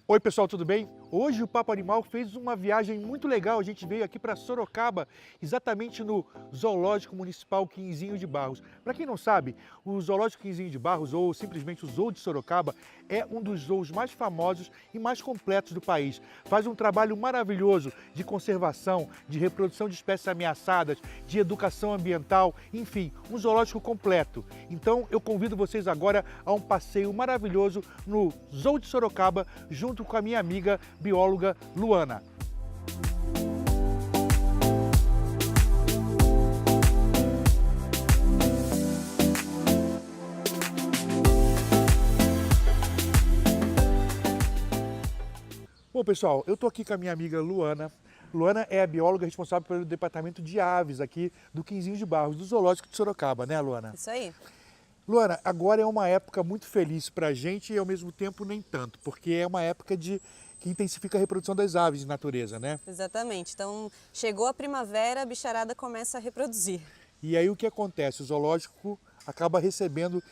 Oi pessoal, tudo bem? Hoje o Papo Animal fez uma viagem muito legal. A gente veio aqui para Sorocaba, exatamente no Zoológico Municipal Quinzinho de Barros. Para quem não sabe, o Zoológico Quinzinho de Barros, ou simplesmente o Zoo de Sorocaba, é um dos zoos mais famosos e mais completos do país. Faz um trabalho maravilhoso de conservação, de reprodução de espécies ameaçadas, de educação ambiental, enfim, um zoológico completo. Então eu convido vocês agora a um passeio maravilhoso no Zoo de Sorocaba, junto com a minha amiga bióloga Luana. Bom, pessoal, eu estou aqui com a minha amiga Luana. Luana é a bióloga responsável pelo departamento de aves aqui do Quinzinho de Barros, do Zoológico de Sorocaba, né, Luana? Isso aí. Luana, agora é uma época muito feliz para a gente e ao mesmo tempo nem tanto, porque é uma época que intensifica a reprodução das aves de natureza, né? Exatamente. Então, chegou a primavera, a bicharada começa a reproduzir. E aí o que acontece? O zoológico acaba recebendo,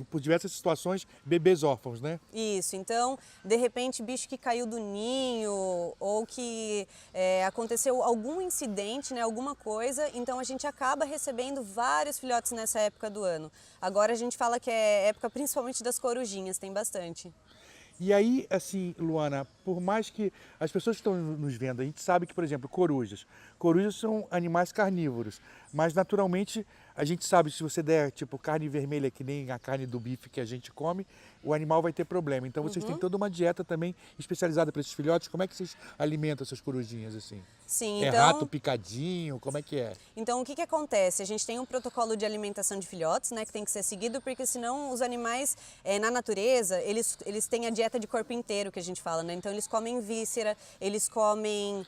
por diversas situações, bebês órfãos, né? Isso. Então, de repente, bicho que caiu do ninho ou que aconteceu algum incidente, né, alguma coisa, então a gente acaba recebendo vários filhotes nessa época do ano. Agora a gente fala que é época principalmente das corujinhas, tem bastante. E aí, assim, Luana, por mais que as pessoas que estão nos vendo, a gente sabe que, por exemplo, corujas são animais carnívoros, mas naturalmente a gente sabe que se você der, tipo, carne vermelha, que nem a carne do bife que a gente come, o animal vai ter problema. Então vocês têm toda uma dieta também especializada para esses filhotes. Como é que vocês alimentam essas corujinhas, assim? Sim, É então... rato picadinho? Como é que é? Então, o que acontece? A gente tem um protocolo de alimentação de filhotes, né, que tem que ser seguido, porque senão os animais, na natureza, eles têm a dieta de corpo inteiro, que a gente fala, né? Então, eles comem víscera, eles comem...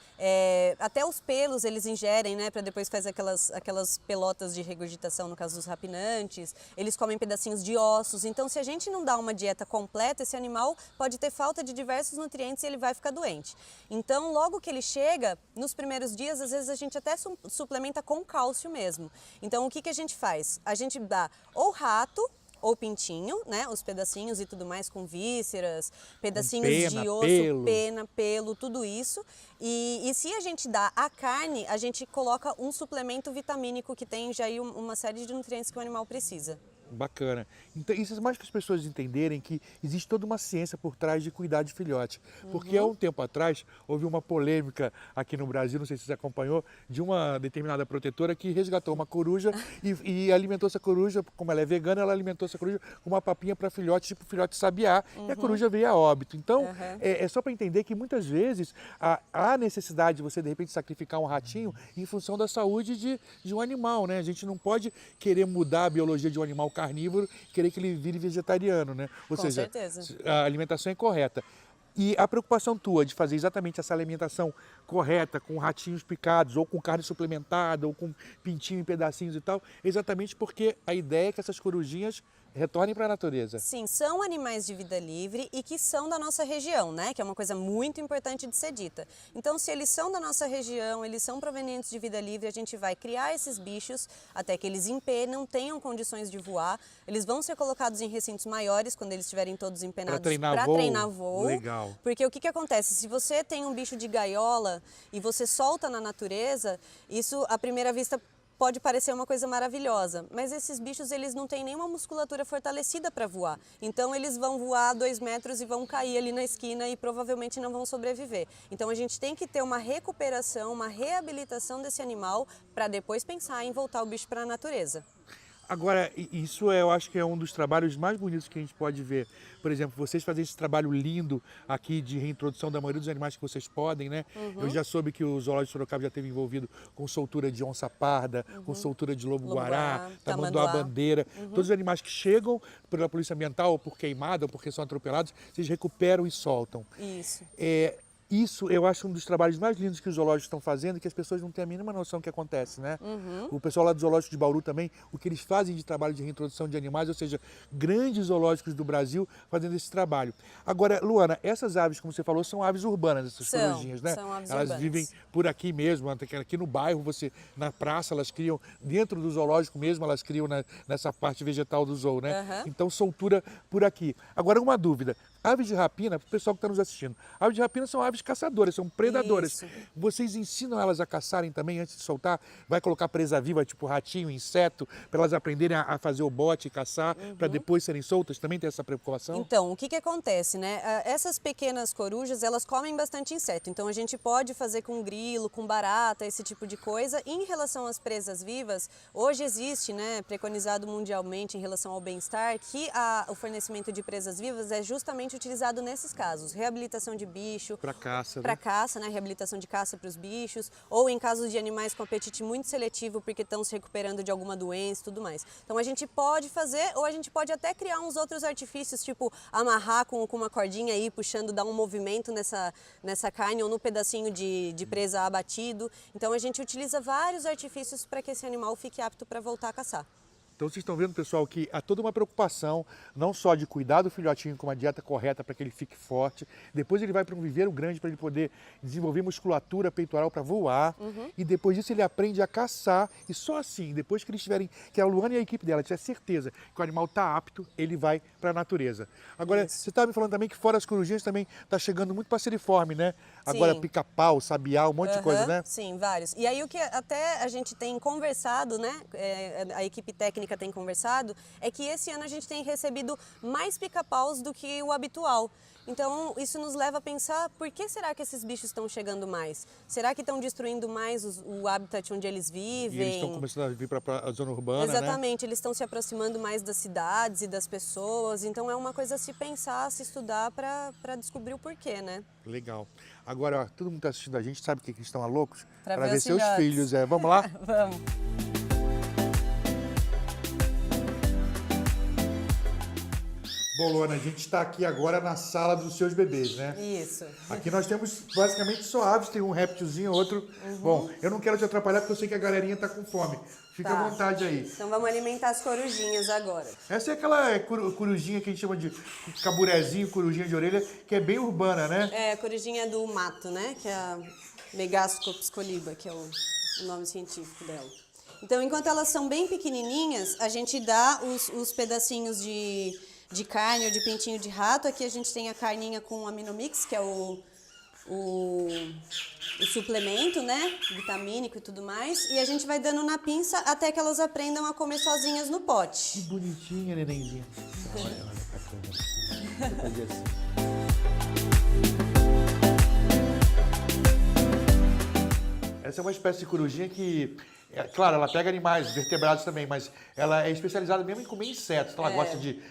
até os pelos eles ingerem, né, para depois fazer aquelas pelotas de regurgitação, no caso dos rapinantes. Eles comem pedacinhos de ossos. Então, se a gente não dá uma dieta completa, esse animal pode ter falta de diversos nutrientes e ele vai ficar doente. Então, logo que ele chega, nos primeiros dias, às vezes a gente até suplementa com cálcio mesmo. Então, o que a gente faz? A gente dá ou rato ou pintinho, né? Os pedacinhos e tudo mais com vísceras, pedacinhos Pena, de osso, pelo. pena, pelo, tudo isso. E se a gente dá a carne, a gente coloca um suplemento vitamínico que tem já aí uma série de nutrientes que o animal precisa. Bacana. Então, isso é mais para as pessoas entenderem que existe toda uma ciência por trás de cuidar de filhote. Porque há um tempo atrás houve uma polêmica aqui no Brasil, não sei se você acompanhou, de uma determinada protetora que resgatou uma coruja e alimentou essa coruja, como ela é vegana, ela alimentou essa coruja com uma papinha para filhote, tipo filhote sabiá, e a coruja veio a óbito. Então, é só para entender que muitas vezes há necessidade de você, de repente, sacrificar um ratinho em função da saúde de um animal, né? A gente não pode querer mudar a biologia de um animal carnívoro e querer que ele vire vegetariano, né? Ou Com seja, certeza. a alimentação é correta. E a preocupação tua de fazer exatamente essa alimentação correta, com ratinhos picados, ou com carne suplementada, ou com pintinho em pedacinhos e tal, é exatamente porque a ideia é que essas corujinhas retornem para a natureza. Sim, são animais de vida livre e que são da nossa região, né? Que é uma coisa muito importante de ser dita. Então, se eles são da nossa região, eles são provenientes de vida livre, a gente vai criar esses bichos até que eles empenam, tenham condições de voar. Eles vão ser colocados em recintos maiores quando eles estiverem todos empenados para treinar voo. Legal. Porque o que acontece? Se você tem um bicho de gaiola e você solta na natureza, isso à primeira vista pode parecer uma coisa maravilhosa, mas esses bichos eles não têm nenhuma musculatura fortalecida para voar. Então eles vão voar 2 metros e vão cair ali na esquina e provavelmente não vão sobreviver. Então a gente tem que ter uma recuperação, uma reabilitação desse animal para depois pensar em voltar o bicho para a natureza. Agora, isso eu acho que é um dos trabalhos mais bonitos que a gente pode ver. Por exemplo, vocês fazem esse trabalho lindo aqui de reintrodução da maioria dos animais que vocês podem, né? Eu já soube que o Zoológico de Sorocaba já esteve envolvido com soltura de onça parda, com soltura de lobo-guará, tamanduá-bandeira. Todos os animais que chegam pela polícia ambiental, ou por queimada, ou porque são atropelados, vocês recuperam e soltam. Isso. Isso eu acho um dos trabalhos mais lindos que os zoológicos estão fazendo e que as pessoas não têm a mínima noção do que acontece, né? O pessoal lá do Zoológico de Bauru também, o que eles fazem de trabalho de reintrodução de animais, ou seja, grandes zoológicos do Brasil fazendo esse trabalho. Agora, Luana, essas aves, como você falou, são aves urbanas, essas corujinhas, né? São aves Elas urbanas. vivem por aqui mesmo, aqui no bairro, na praça, elas criam, dentro do zoológico mesmo, elas criam nessa parte vegetal do zoo, né? Então, soltura por aqui. Agora, uma dúvida. Aves de rapina, para o pessoal que está nos assistindo, aves de rapina são aves caçadoras, são predadoras. Isso. Vocês ensinam elas a caçarem também antes de soltar? Vai colocar presa viva, tipo ratinho, inseto, para elas aprenderem a fazer o bote e caçar, para depois serem soltas? Também tem essa preocupação? Então, o que acontece, né? Essas pequenas corujas, elas comem bastante inseto, então a gente pode fazer com grilo, com barata, esse tipo de coisa. E em relação às presas vivas, hoje existe, né, preconizado mundialmente em relação ao bem-estar, que o fornecimento de presas vivas é justamente utilizado nesses casos. Reabilitação de bicho. Para caça, Para né? caça, né? Reabilitação de caça para os bichos, ou em casos de animais com apetite muito seletivo porque estão se recuperando de alguma doença e tudo mais. Então a gente pode fazer, ou a gente pode até criar uns outros artifícios, tipo amarrar com uma cordinha aí, puxando, dar um movimento nessa carne ou no pedacinho de presa abatido. Então a gente utiliza vários artifícios para que esse animal fique apto para voltar a caçar. Então vocês estão vendo, pessoal, que há toda uma preocupação, não só de cuidar do filhotinho com uma dieta correta para que ele fique forte, depois ele vai para um viveiro grande para ele poder desenvolver musculatura peitoral para voar, e depois disso ele aprende a caçar, e só assim, depois que eles tiverem, que a Luana e a equipe dela tiver certeza que o animal está apto, ele vai para a natureza. Agora, você estava me falando também que fora as corujinhas também está chegando muito passeriforme, né? Agora Sim. pica-pau, sabiá, um monte de coisa, né? Sim, vários. E aí o que até a gente tem conversado, né, a equipe técnica tem conversado, é que esse ano a gente tem recebido mais pica-paus do que o habitual. Então isso nos leva a pensar, por que será que esses bichos estão chegando mais? Será que estão destruindo mais o habitat onde eles vivem? E eles estão começando a vir para a zona urbana, né? Exatamente, eles estão se aproximando mais das cidades e das pessoas, então é uma coisa a se pensar, a se estudar para descobrir o porquê, né? Legal. Agora, ó, todo mundo está assistindo a gente, sabe o que eles estão loucos? Pra Para ver ver os seus filhotes. filhos. Vamos lá? Vamos. Bom, Luana, a gente está aqui agora na sala dos seus bebês, né? Isso. Aqui nós temos basicamente só aves, tem um réptilzinho, outro. Bom, eu não quero te atrapalhar porque eu sei que a galerinha está com fome. Fica Tá. à vontade aí. Então vamos alimentar as corujinhas agora. Essa é aquela corujinha que a gente chama de caburezinho, corujinha de orelha, que é bem urbana, né? É a corujinha do mato, né? Que é a Megascopus coliba, que é o nome científico dela. Então, enquanto elas são bem pequenininhas, a gente dá os pedacinhos de carne ou de pentinho de rato. Aqui a gente tem a carninha com aminomix, que é o suplemento, né? Vitamínico e tudo mais. E a gente vai dando na pinça até que elas aprendam a comer sozinhas no Que pote. bonitinha, nenenzinha. Olha pra câmera. Vou fazer assim. Essa é uma espécie de corujinha que, claro, ela pega animais, vertebrados também, mas ela é especializada mesmo em comer insetos. Então ela gosta de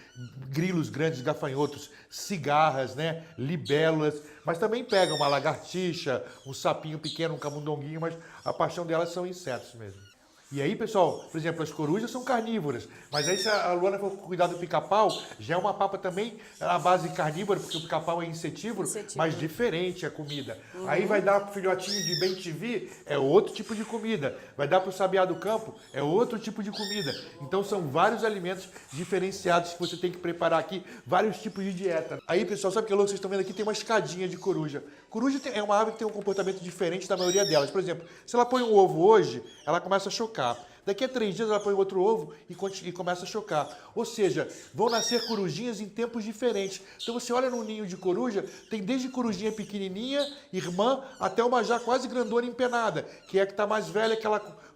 grilos grandes, gafanhotos, cigarras, né, libélulas, mas também pega uma lagartixa, um sapinho pequeno, um camundonguinho, mas a paixão delas são insetos mesmo. E aí, pessoal, por exemplo, as corujas são carnívoras, mas aí se a Luana for cuidar do pica-pau, já é uma papa também à base carnívora, porque o pica-pau é insetívoro, mas diferente a comida. Aí vai dar pro filhotinho de bem-te-vi, é outro tipo de comida. Vai dar pro sabiá do campo, é outro tipo de comida. Então são vários alimentos diferenciados que você tem que preparar aqui, vários tipos de dieta. Aí, pessoal, sabe o que é louco? Vocês estão vendo aqui, tem uma escadinha de coruja. Coruja é uma ave que tem um comportamento diferente da maioria delas. Por exemplo, se ela põe um ovo hoje, ela começa a chocar. Daqui a 3 dias ela põe outro ovo e começa a chocar. Ou seja, vão nascer corujinhas em tempos diferentes. Então você olha num ninho de coruja, tem desde corujinha pequenininha, irmã, até uma já quase grandona empenada, que é a que está mais velha que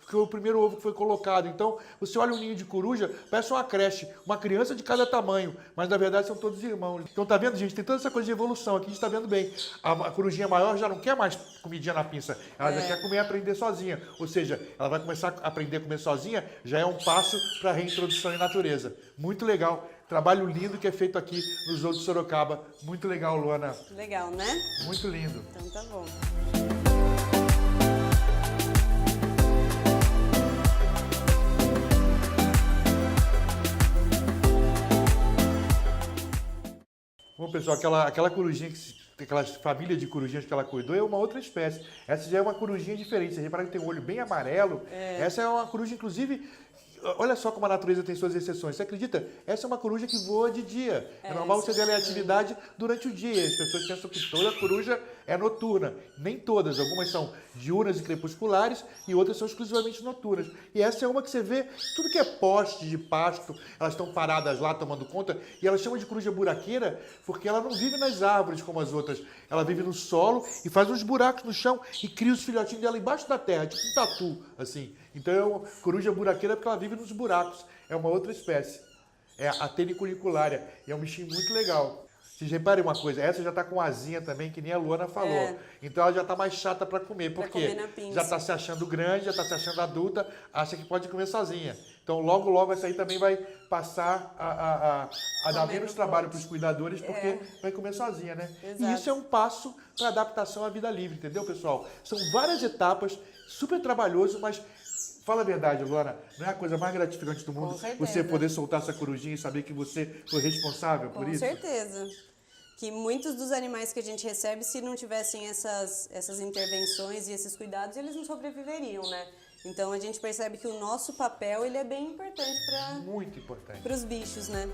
foi o primeiro ovo que foi colocado. Então, você olha um ninho de coruja, parece uma creche, uma criança de cada tamanho, mas na verdade são todos irmãos. Então, tá vendo, gente? Tem toda essa coisa de evolução aqui, a gente tá vendo bem. A corujinha maior já não quer mais comidinha na pinça, ela já quer comer e aprender sozinha. Ou seja, ela vai começar a aprender a comer sozinha, já é um passo para a reintrodução em natureza. Muito legal. Trabalho lindo que é feito aqui no Zoo de Sorocaba. Muito legal, Luana. Legal, né? Muito lindo. Então tá bom. Bom, pessoal, aquela corujinha, aquela família de corujinhas que ela cuidou é uma outra espécie. Essa já é uma corujinha diferente. Você repara que tem um olho bem amarelo. Essa é uma coruja, inclusive, olha só como a natureza tem suas exceções. Você acredita? Essa é uma coruja que voa de dia. É normal você ver ela em atividade durante o dia. As pessoas pensam que toda coruja é noturna. Nem todas. Algumas são diurnas e crepusculares e outras são exclusivamente noturnas. E essa é uma que você vê, tudo que é poste de pasto, elas estão paradas lá tomando conta, e elas chamam de coruja buraqueira porque ela não vive nas árvores como as outras. Ela vive no solo e faz uns buracos no chão e cria os filhotinhos dela embaixo da terra, tipo um tatu, assim. Então é uma coruja buraqueira porque ela vive nos buracos. É uma outra espécie. É a tenicuniculária. E é um bichinho muito legal. Vocês reparem uma coisa, essa já está com asinha também, que nem a Luana falou. Então ela já está mais chata para comer. Por quê? Já está se achando grande, já está se achando adulta, acha que pode comer sozinha. Então logo, logo essa aí também vai passar a dar menos trabalho para os cuidadores, porque vai comer sozinha, né? Exato. E isso é um passo para adaptação à vida livre, entendeu, pessoal? São várias etapas, super trabalhoso, mas fala a verdade, Luana, não é a coisa mais gratificante do mundo você poder soltar essa corujinha e saber que você foi responsável por isso? Com certeza. Que muitos dos animais que a gente recebe, se não tivessem essas intervenções e esses cuidados, eles não sobreviveriam, né? Então a gente percebe que o nosso papel ele é bem importante Muito importante. para os bichos, né?